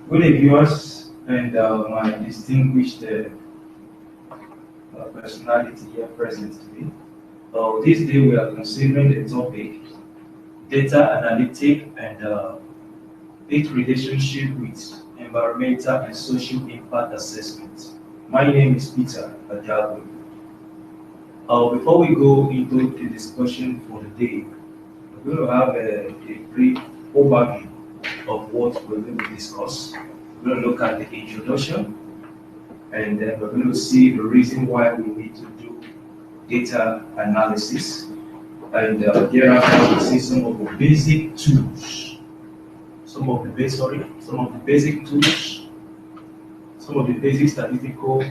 Good day, viewers, and my distinguished personality here present today. This day we are considering the topic data analytic and its relationship with environmental and social impact assessment. My name is Peter Adjabo. Before we go into the discussion for the day, we're going to have a brief overview of what we're going to discuss. We're going to look at the introduction, and then we're going to see the reason why we need to do data analysis, and thereafter we'll see some of the basic tools, some of the basic tools, some of the basic statistical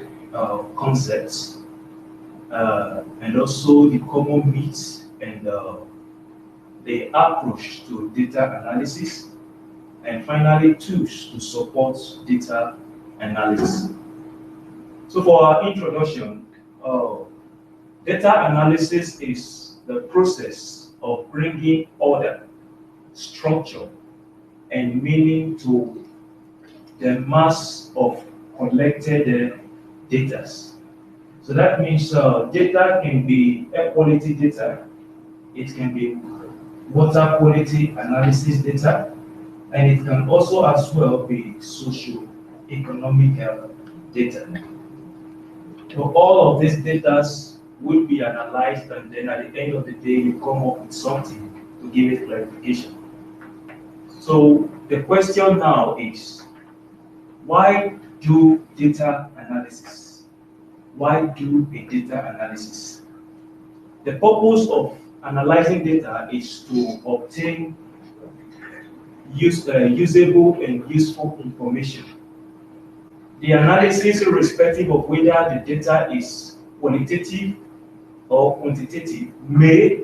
concepts, and also the common myths and the approach to data analysis, and finally tools to support data analysis. So for our introduction, data analysis is the process of bringing order, structure, and meaning to the mass of collected data. So that means data can be air quality data, it can be water quality analysis data, and it can also as well be socio-economic data. So all of these data will be analyzed, and then at the end of the day you come up with something to give it clarification. So the question now is, why do data analysis? Why do a data analysis? The purpose of analyzing data is to obtain usable and useful information. The analysis, irrespective of whether the data is qualitative or quantitative, may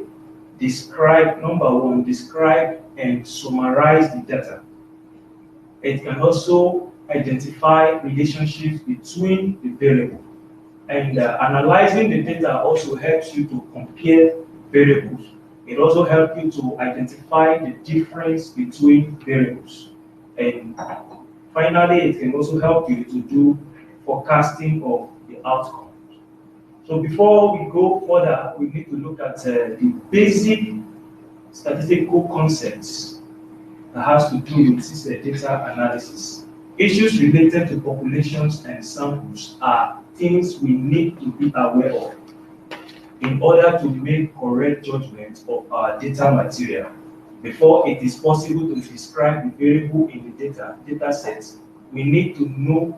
describe, number one, describe and summarize the data. It can also identify relationships between the variables. And analyzing the data also helps you to compare variables. It also helps you to identify the difference between variables. And finally, it can also help you to do forecasting of the outcome. So before we go further, we need to look at the basic statistical concepts that has to do with this data analysis. Issues related to populations and samples are things we need to be aware of in order to make correct judgments of our data material. Before it is possible to describe the variable in the data sets, we need to know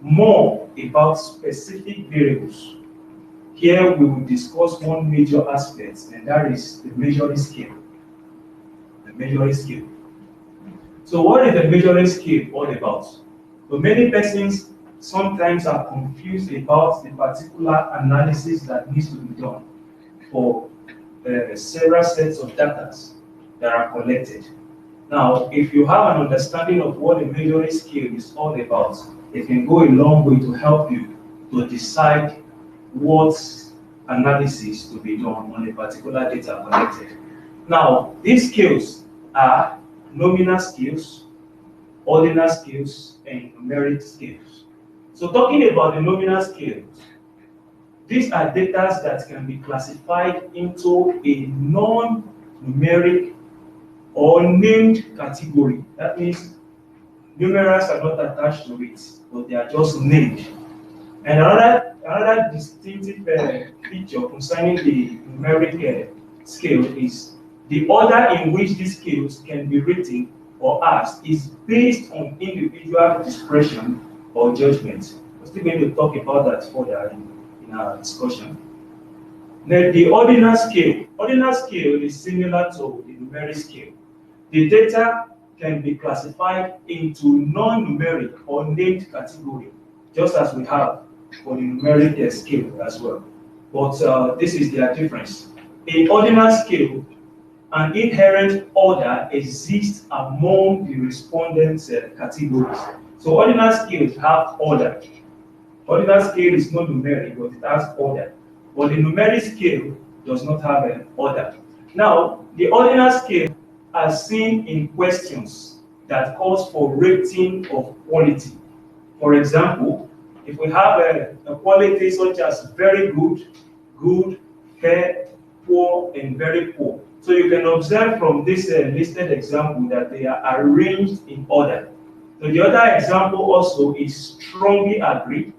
more about specific variables. Here we will discuss one major aspect, and that is the measuring scale. The measuring scale. So what is the measuring scale all about? So many persons sometimes are confused about the particular analysis that needs to be done for several sets of data that are collected. Now, if you have an understanding of what a measuring scale is all about, it can go a long way to help you to decide what analysis to be done on a particular data collected. Now, these scales are nominal scales, ordinal scales, and numeric scales. So talking about the nominal scales, these are data that can be classified into a non-numeric or named category. That means numerals are not attached to it, but they are just named. And another distinctive feature concerning the numeric scale is the order in which these scales can be written or asked is based on individual discretion or judgment. We're still going to talk about that further in our discussion. Now, the ordinal scale. Ordinal scale is similar to the numeric scale. The data can be classified into non-numeric or named category, just as we have for the numeric scale as well. But this is their difference. In ordinal scale, an inherent order exists among the respondent categories. So ordinal scales have order. Ordinal scale is not numeric, but it has order. But the numeric scale does not have an order. Now, the ordinal scale are seen in questions that calls for rating of quality. For example, if we have a quality such as very good, good, fair, poor, and very poor. So you can observe from this listed example that they are arranged in order. So the other example also is strongly agree,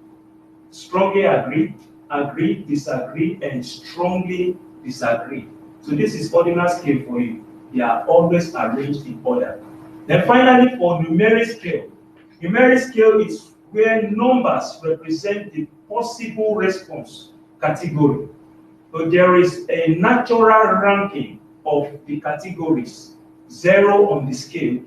agree, disagree, and strongly disagree. So this is ordinal scale for you. They are always arranged in order. Then finally, for numeric scale is where numbers represent the possible response category. So there is a natural ranking of the categories, 0 on the scale,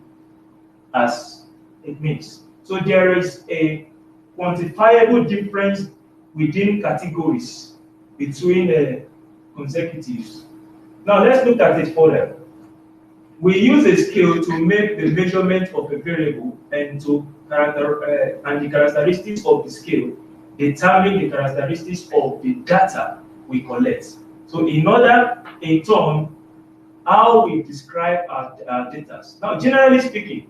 as it means. So there is a quantifiable difference within categories between the consecutives. Now let's look at it further. We use a scale to make the measurement of a variable and the characteristics of the scale determine the characteristics of the data we collect. So in turn, how we describe our data. Now, generally speaking,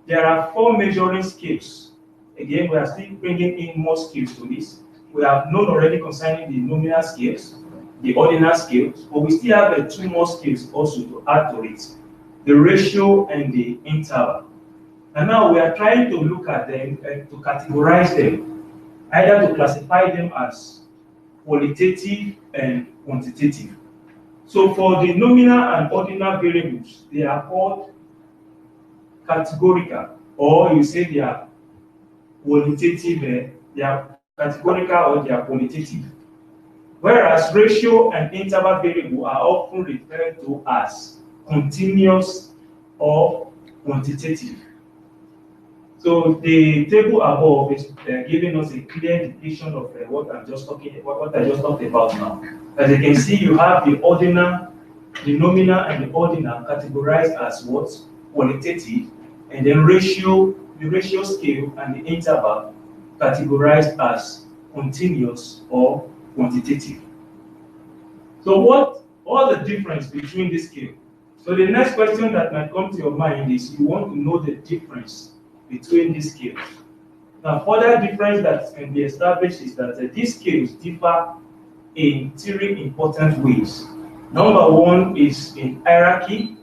there are 4 measuring scales. Again, we are still bringing in more scales to this. We have known already concerning the nominal scales, the ordinal scales, but we still have 2 more scales also to add to it, the ratio and the interval. And now we are trying to look at them and to categorize them, either to classify them as qualitative and quantitative. So for the nominal and ordinal variables, they are called categorical, or you say they are qualitative, they are categorical or they are qualitative. Whereas ratio and interval variable are often referred to as continuous or quantitative. So the table above is giving us a clear depiction of what I just talked about now. As you can see, you have the ordinal, the nominal, and the ordinal categorized as what? Qualitative, and then the ratio scale and the interval categorized as continuous or quantitative. So what the difference between this scale? So the next question that might come to your mind is you want to know the difference between these scales. Now, further difference that can be established is that these scales differ in 3 important ways. Number 1 is in hierarchy,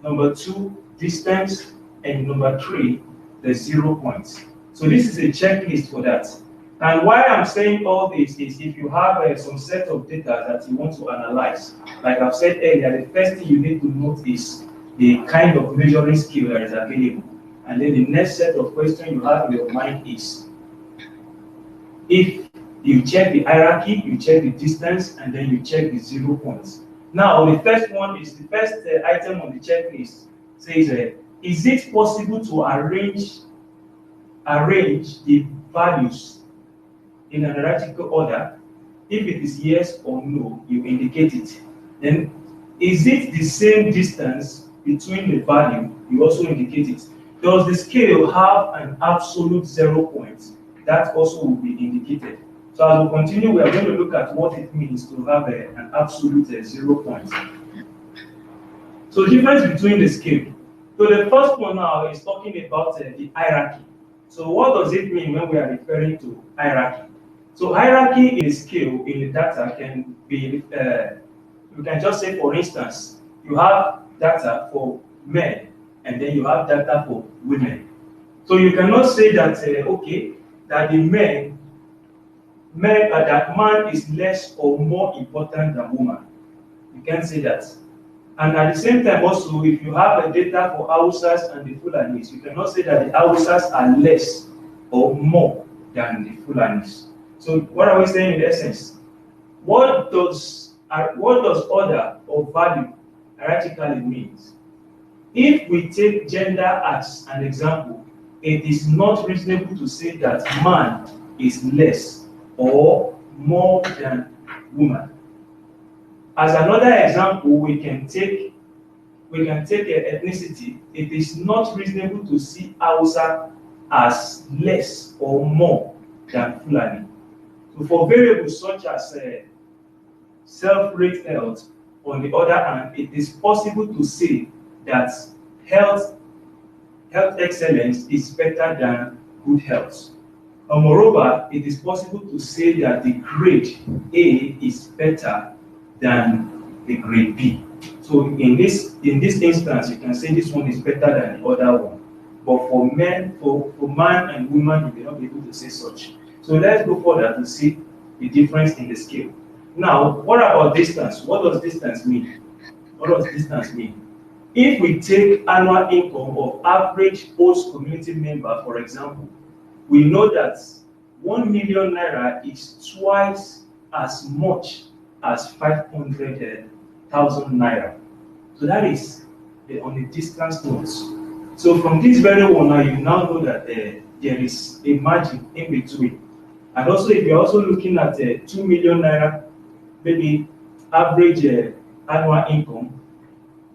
number 2, distance, and number 3, the 0 points. So this is a checklist for that. And why I'm saying all this is if you have some set of data that you want to analyze, like I've said earlier, the first thing you need to note is the kind of measuring scale that is available. And then the next set of questions you have in your mind is, if you check the hierarchy, you check the distance, and then you check the 0 points. Now, the first one is the first item on the checklist says, is it possible to arrange the values in an hierarchical order? If it is yes or no, you indicate it. Then, is it the same distance between the value? You also indicate it. Does the scale have an absolute 0 points? That also will be indicated. So as we continue, we are going to look at what it means to have an absolute 0 points. So difference between the scale. So the first one now is talking about the hierarchy. So what does it mean when we are referring to hierarchy? So hierarchy in a scale, in the data, can be, you can just say, for instance, you have data for men, and then you have data for women. So you cannot say that, okay, that that man is less or more important than woman. You can't say that. And at the same time also, if you have the data for Hausas and the Fulanis, you cannot say that the Hausas are less or more than the Fulanis. So what are we saying in essence? What does order or value hierarchically means? If we take gender as an example, it is not reasonable to say that man is less or more than woman. As another example, we can take ethnicity. It is not reasonable to see Hausa as less or more than Fulani. So for variables such as self-rate health, on the other hand, it is possible to say that health excellence is better than good health. Moreover, it is possible to say that the grade A is better than the grade B. So in this instance, you can say this one is better than the other one. But for man and woman, you may not be able to say such. So let's go further to see the difference in the scale. Now, what about distance? What does distance mean? What does distance mean? If we take annual income of average host community member, for example, we know that 1 million naira is twice as much as 500,000 naira. So that is on the distance notes. So from this very one now, you now know that there is a margin in between. And also, if you're also looking at 2 million naira, maybe average annual income,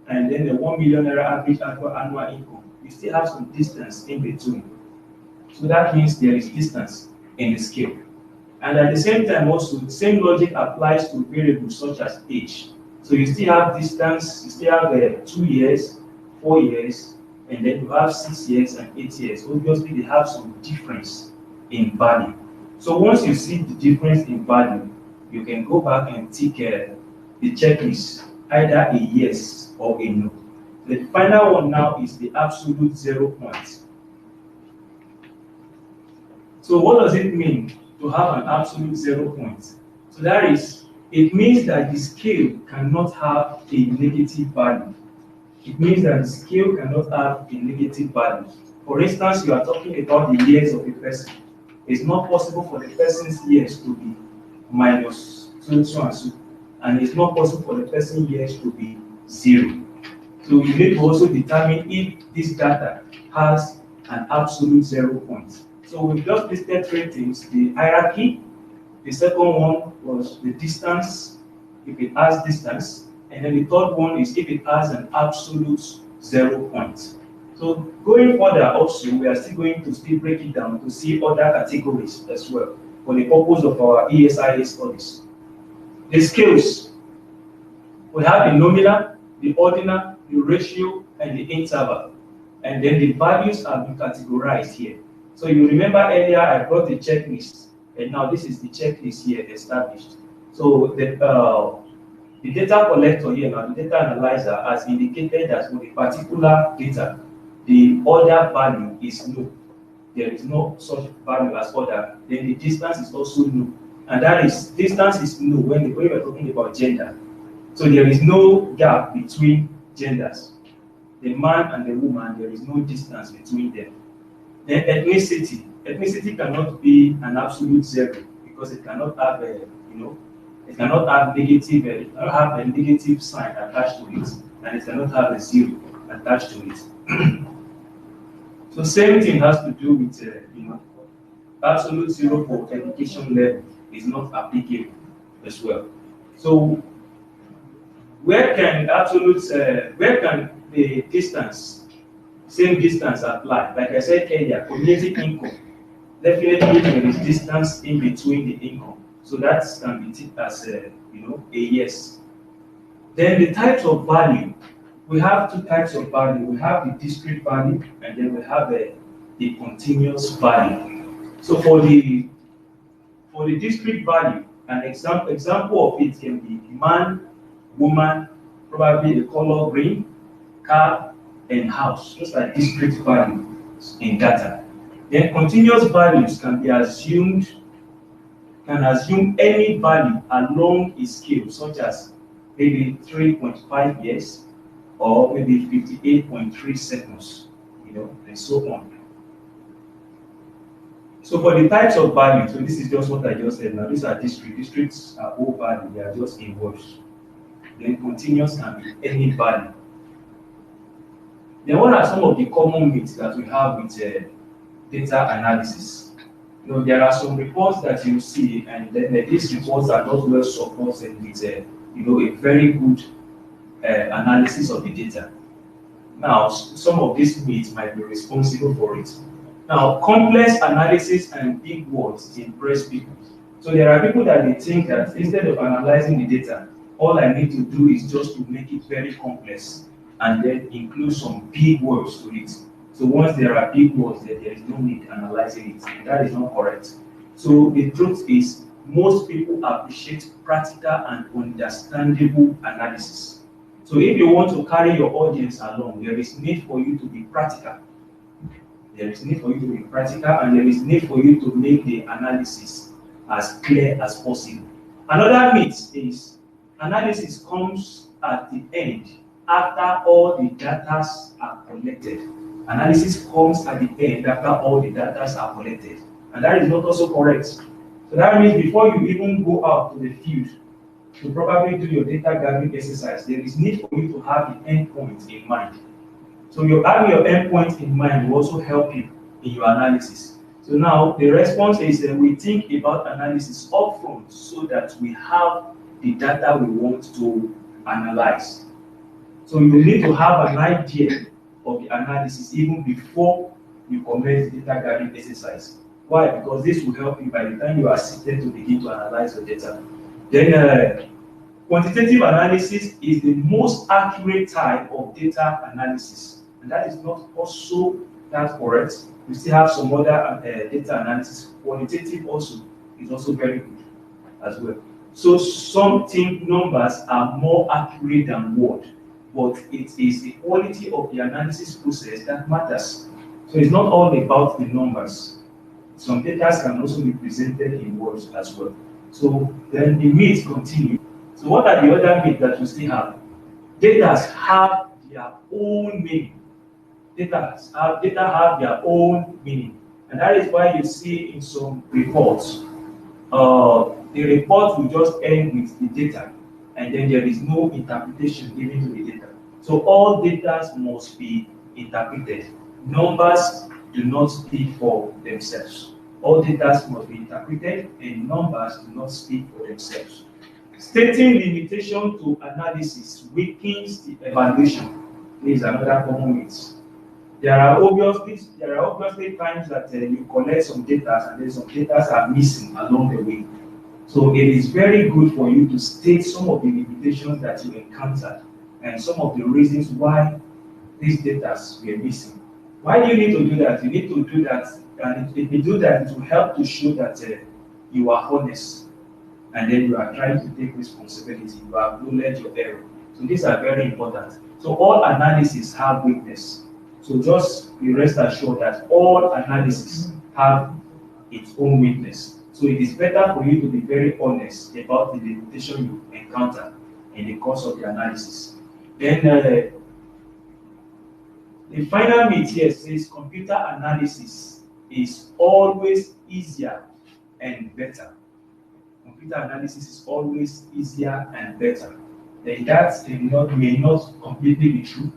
and then the 1 million naira average annual income, you still have some distance in between. So that means there is distance in the scale. And at the same time also, the same logic applies to variables such as age. So you still have distance, you still have 2 years, 4 years, and then you have 6 years and 8 years. Obviously, they have some difference in value. So once you see the difference in value, you can go back and tick the checklist, either a yes or a no. The final one now is the absolute 0 point. So what does it mean to have an absolute 0 point? So that is, it means that the scale cannot have a negative value. It means that the scale cannot have a negative value. For instance, you are talking about the years of a person. It's not possible for the person's years to be minus so and so, and it's not possible for the person's years to be 0. So you need to also determine if this data has an absolute 0 point. So we've just listed 3 things: the hierarchy, the second one was the distance, if it has distance, and then the third one is if it has an absolute 0 point. So going further also, we are still going to still break it down to see other categories as well for the purpose of our ESIA studies. The scales, we have the nominal, the ordinal, the ratio, and the interval. And then the values have been categorized here. So you remember earlier I brought the checklist, and now this is the checklist here established. So the data collector here, now the data analyzer, has indicated that for the particular data, the order value is no. There is no such value as order. Then the distance is also no. And that is, distance is no when we're talking about gender. So there is no gap between genders. The man and the woman, there is no distance between them. Then ethnicity. Ethnicity cannot be an absolute 0 because it cannot have a, it cannot have negative, it cannot have a negative sign attached to it, and it cannot have a 0 attached to it. So same thing has to do with, absolute 0 for education level is not applicable as well. So where can the distance, same distance apply? Like I said earlier, community income, definitely there is distance in between the income. So that can be taken as a yes. Then the types of value, we have 2 types of value. We have the discrete value, and then we have the continuous value. So for the discrete value, an example of it can be man, woman, probably the color green, car, and house. Those are discrete values in data. Then continuous values can assume any value along a scale, such as maybe 3.5 years or maybe 58.3 seconds, and so on. So for the types of value, so this is just what I just said. Now these are discrete. Discretes are all value, they are just involves. Then continuous can be any value. Then what are some of the common myths that we have with data analysis? There are some reports that you see, and then these reports are not well supported with a very good analysis of the data. Now, some of these myths might be responsible for it. Now, complex analysis and big words impress people. So there are people that they think that instead of analyzing the data, all I need to do is just to make it very complex. and then include some big words to it. So once there are big words, then there is no need analyzing it. And that is not correct. So the truth is, most people appreciate practical and understandable analysis. So if you want to carry your audience along, there is need for you to be practical. There is need for you to be practical, and there is need for you to make the analysis as clear as possible. Another myth is analysis comes at the end after all the data are collected. Analysis comes at the end after all the data are collected, and that is not also correct. So that means before you even go out to the field to probably do your data gathering exercise, there is need for you to have the endpoint in mind. So you having your endpoint in mind will also help you in your analysis. So now the response is that we think about analysis upfront so that we have the data we want to analyze. So you need to have an idea of the analysis even before you commence the data gathering exercise. Why? Because this will help you by the time you are seated to begin to analyze your data. Then quantitative analysis is the most accurate type of data analysis, and that is not also that correct. We still have some other data analysis. Quantitative also is also very good as well. So some think numbers are more accurate than word, but it is the quality of the analysis process that matters. So it's not all about the numbers. Some data can also be presented in words as well. So then the myths continue. So what are the other myths that we still have? Data have their own meaning. Data have their own meaning. And that is why you see in some reports, the report will just end with the data, and then there is no interpretation given to the data. So all data must be interpreted. Numbers do not speak for themselves. All data must be interpreted, and numbers do not speak for themselves. Stating limitation to analysis weakens the evaluation. This is another common myth. There are obviously times that you collect some data and then some data are missing along the way. So it is very good for you to state some of the limitations that you encountered and some of the reasons why these data were missing. Why do you need to do that? You need to do that, and if you do that, it will help to show that you are honest, and then you are trying to take responsibility. You acknowledge your error. So these are very important. So all analysis have weakness. So just be rest assured that all analysis have its own weakness. So it is better for you to be very honest about the limitation you encounter in the course of the analysis. Then the final myth here says computer analysis is always easier and better. Computer analysis is always easier and better. Then that may not completely be true.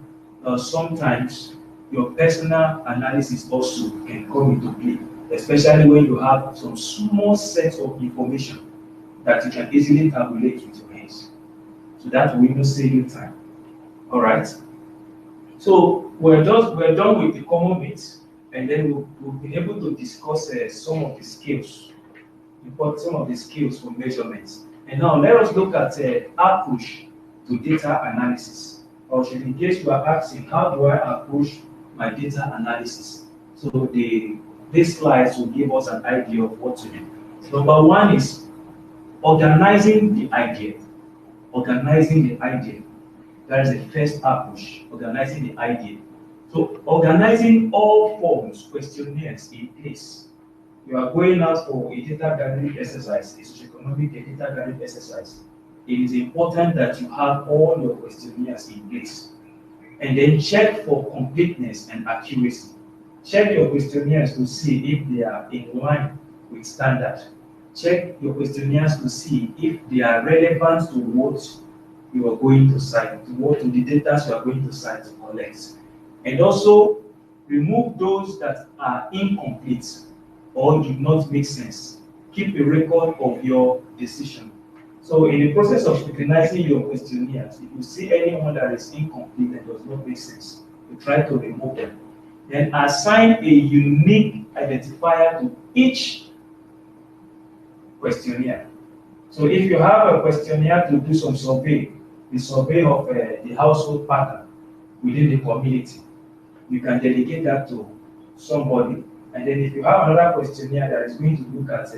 Sometimes your personal analysis also can come into play, especially when you have some small set of information that you can easily tabulate with your hands. So that will not save you time. All right. So we're done with the common myths, and then we'll be able to discuss some of the skills, some of the skills for measurements. And now let us look at approach to data analysis. Or in case you are asking, how do I approach my data analysis? So these slides will give us an idea of what to do. Number one is organizing the idea. Organizing the idea. That is the first approach, organizing the idea. So organizing all forms, questionnaires in place. You are going out for a data gathering exercise, a socio-economic data gathering exercise. It is important that you have all your questionnaires in place. And then check for completeness and accuracy. Check your questionnaires to see if they are in line with standard. Check your questionnaires to see if they are relevant to what you are going to cite, to the data you are going to cite to collect. And also remove those that are incomplete or do not make sense. Keep a record of your decision. So in the process of scrutinizing your questionnaires, if you see anyone that is incomplete and does not make sense, you try to remove them. Then assign a unique identifier to each questionnaire. So if you have a questionnaire to do some survey, the survey of the household pattern, within the community. You can delegate that to somebody, and then if you have another questionnaire that is going to look at,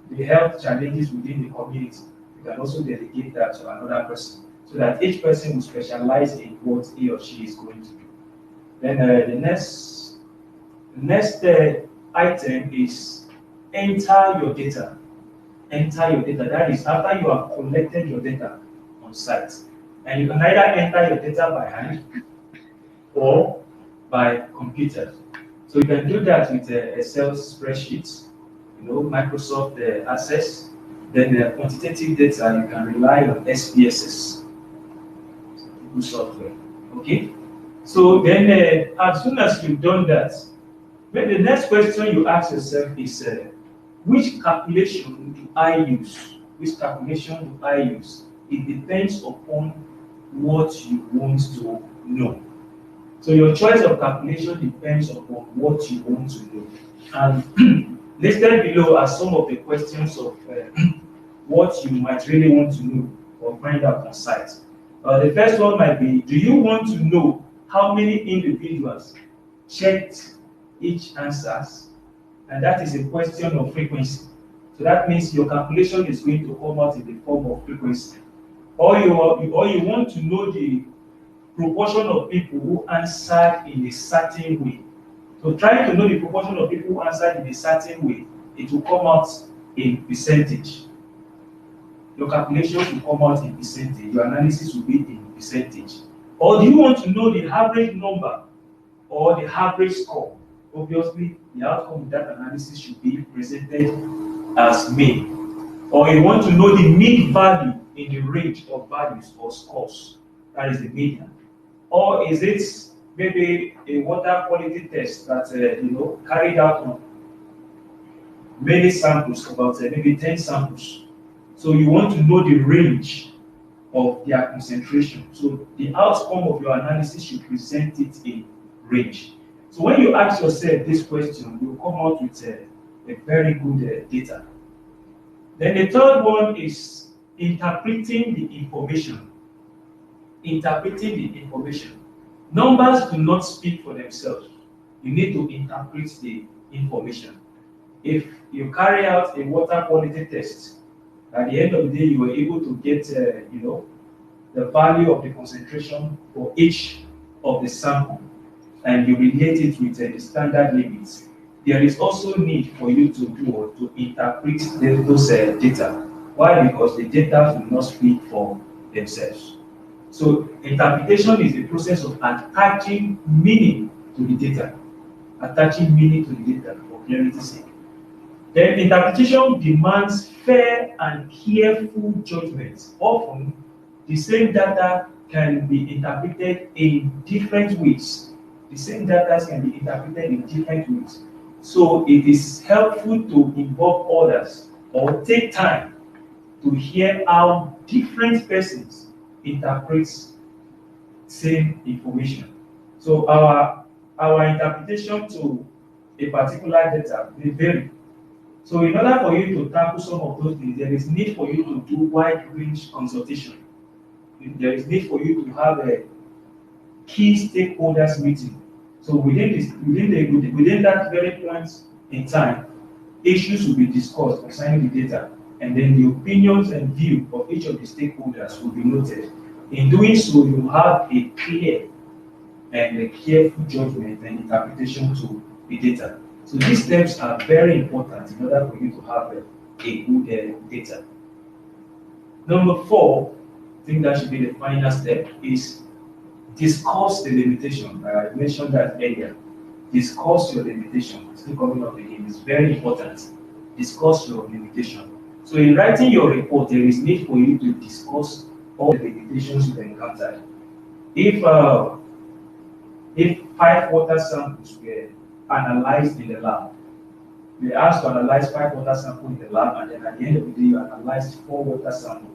the health challenges within the community, you can also delegate that to another person, so that each person will specialize in what he or she is going to do. Then the next item is enter your data. Enter your data. That is after you have collected your data on site. And you can either enter your data by hand or by computer. So you can do that with Excel spreadsheets, Microsoft Access. Then quantitative data, you can rely on SPSS, Google software. Okay? So then as soon as you've done that, then the next question you ask yourself is, which calculation do I use? Which calculation do I use? It depends upon what you want to know. So your choice of calculation depends upon what you want to know. And listed below are some of the questions of what you might really want to know or find out on site. The first one might be, do you want to know how many individuals checked each answers? And that is a question of frequency. So that means your calculation is going to come out in the form of frequency. Or you want to know the proportion of people who answered in a certain way. So trying to know the proportion of people who answered in a certain way, it will come out in percentage. Your calculations will come out in percentage. Your analysis will be in percentage. Or do you want to know the average number or the average score? Obviously, the outcome of that analysis should be presented as mean. Or you want to know the mean value in the range of values or scores. That is the median. Or is it maybe a water quality test that carried out on many samples, about maybe 10 samples. So you want to know the range of their concentration. So the outcome of your analysis should present it in range. So when you ask yourself this question, you'll come out with a very good data. Then the third one is interpreting the information. Interpreting the information. Numbers do not speak for themselves. You need to interpret the information. If you carry out a water quality test, at the end of the day, you were able to get, the value of the concentration for each of the sample, and you relate it with the standard limits. There is also need for you to interpret those data. Why? Because the data will not speak for themselves. So interpretation is the process of attaching meaning to the data. Attaching meaning to the data for clarity's sake. Then interpretation demands fair and careful judgment. Often, the same data can be interpreted in different ways. The same data can be interpreted in different ways. So it is helpful to involve others or take time to hear how different persons interpret same information. So our interpretation to a particular data may vary. So in order for you to tackle some of those things, there is need for you to do wide range consultation. There is need for you to have a key stakeholders meeting. So within that very point in time, issues will be discussed concerning the data, and then the opinions and view of each of the stakeholders will be noted. In doing so, you have a clear and a careful judgment and interpretation to the data. So these steps are very important in order for you to have a good data. Number 4, I think that should be the final step, is discuss the limitation. I mentioned that earlier. Discuss your limitation. Still coming up again. It's very important. Discuss your limitation. So in writing your report, there is need for you to discuss all the limitations you've encountered. If 5 water samples were analyzed in the lab, we asked to analyze 5 water samples in the lab, and then at the end of the day, you analyzed 4 water samples.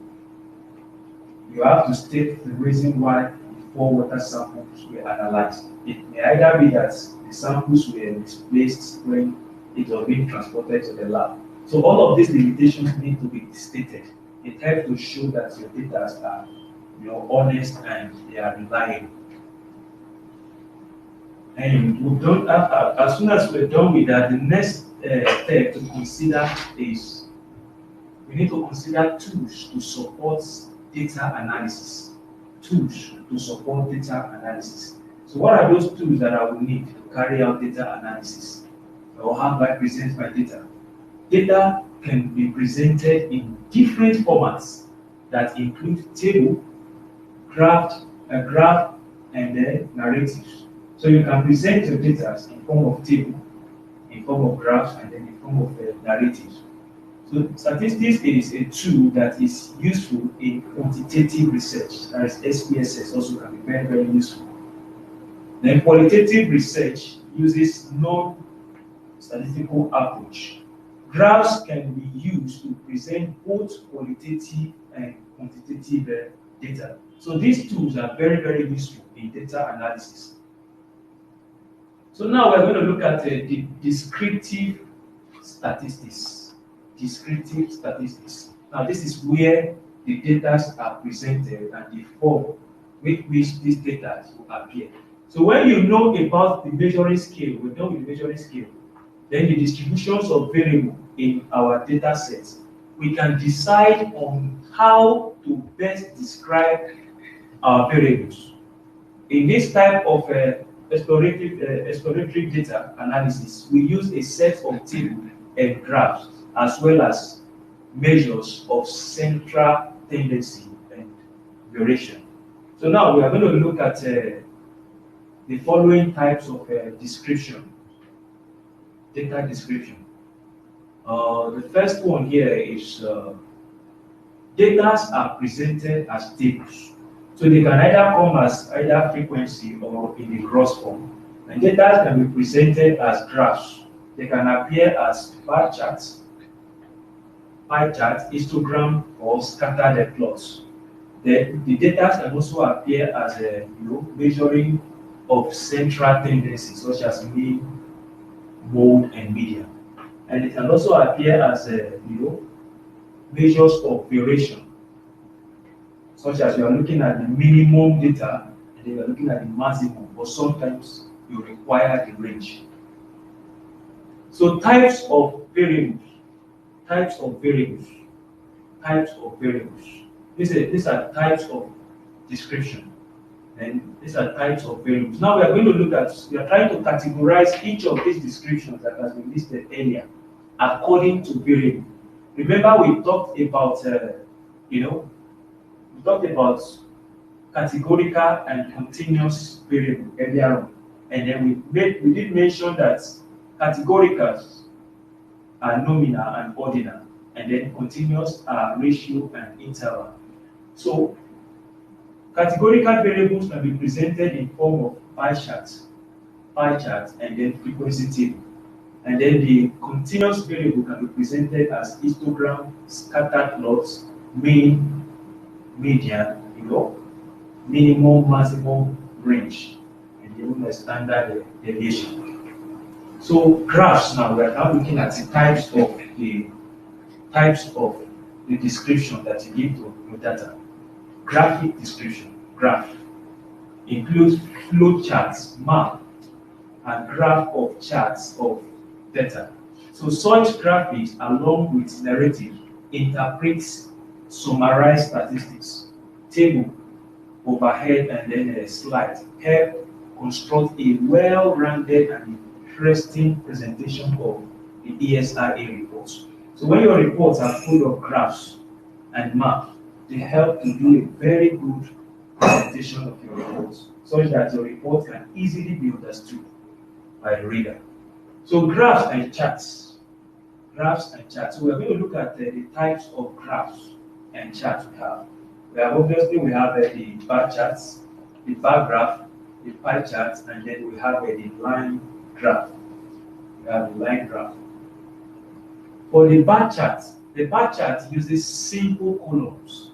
You have to state the reason why 4 water samples were analyzed. It may either be that the samples were misplaced when it was being transported to the lab. So all of these limitations need to be stated. It helps to show that your data are honest and they are reliable. And we've done, as soon as we're done with that, the next step to consider is we need to consider tools to support data analysis. Tools to support data analysis. So what are those tools that I will need to carry out data analysis? Or how do I present my data? Data can be presented in different formats that include table, graph, and then narratives. So you can present your data in form of table, in form of graphs, and then in form of narratives. So statistics is a tool that is useful in quantitative research, that is SPSS, also can be very, very useful. Then qualitative research uses non-statistical approach. Graphs can be used to present both qualitative and quantitative data. So these tools are very, very useful in data analysis. So now we're going to look at the descriptive statistics. Descriptive statistics. Now this is where the data are presented and the form with which these data will appear. So when you know about the measuring scale, we're done with the measuring scale, then the distributions of variables in our data sets, we can decide on how to best describe our variables. In this type of exploratory data analysis, we use a set of tables and graphs as well as measures of central tendency and variation. So now we are going to look at the following types of description, data description. The first one here is data are presented as tables. So they can either come as either frequency or in the gross form. And data can be presented as graphs. They can appear as bar charts, pie charts, histogram, or scattered plots. The data can also appear as a measuring of central tendencies such as mean, mode, and median. And it can also appear as measures of variation, such as you are looking at the minimum data and then you are looking at the maximum, but sometimes you require the range. So types of variables. These are types of description, and these are types of variables. Now we are going to look at, we are trying to categorize each of these descriptions that has been listed earlier according to variable. Remember we talked about, categorical and continuous variable earlier on, and then we did mention that categoricals are nominal and ordinal, and then continuous are ratio and interval. So categorical variables can be presented in form of pie charts, and then frequency table. And then the continuous variable can be presented as histogram, scattered plots, mean, median, minimum, maximum, range, and even a standard deviation. So graphs now, we are now looking at the types of the description that you give to your data. Graphic description, graph, includes flow charts, map, and graph of charts of data. So such graphics along with narrative interprets summarized statistics, table, overhead, and then a slide help construct a well-rounded and interesting presentation of the ESIA reports. So when your reports are full of graphs and maps, they help to do a very good presentation of your reports, such that your report can easily be understood by the reader. So graphs and charts. So we're going to look at the types of graphs and charts we have. We have the bar charts, the bar graph, the pie charts, and then we have the line graph. For the bar chart uses simple columns.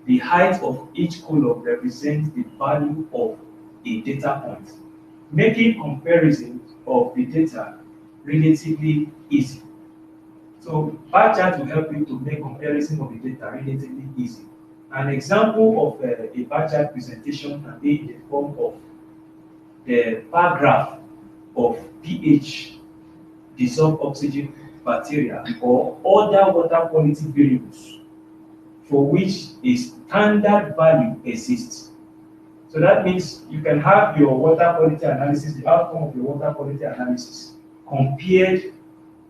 The height of each column represents the value of a data point, making comparison of the data relatively easy. So bar chart will help you to make comparison of the data relatively easy. An example of a bar chart presentation can be in the form of the bar graph of pH, dissolved oxygen bacteria, or other water quality variables for which a standard value exists. So that means you can have your water quality analysis, the outcome of your water quality analysis, compared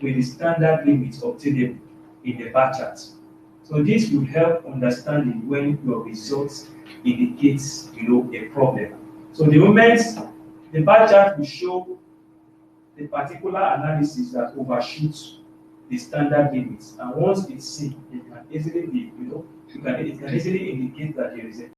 with the standard limits obtainable in the bar chart. So this will help understanding when your results indicates a problem. So the moment the bar chart will show the particular analysis that overshoots the standard limits, and once it's seen, it can easily be, it can easily indicate that there is a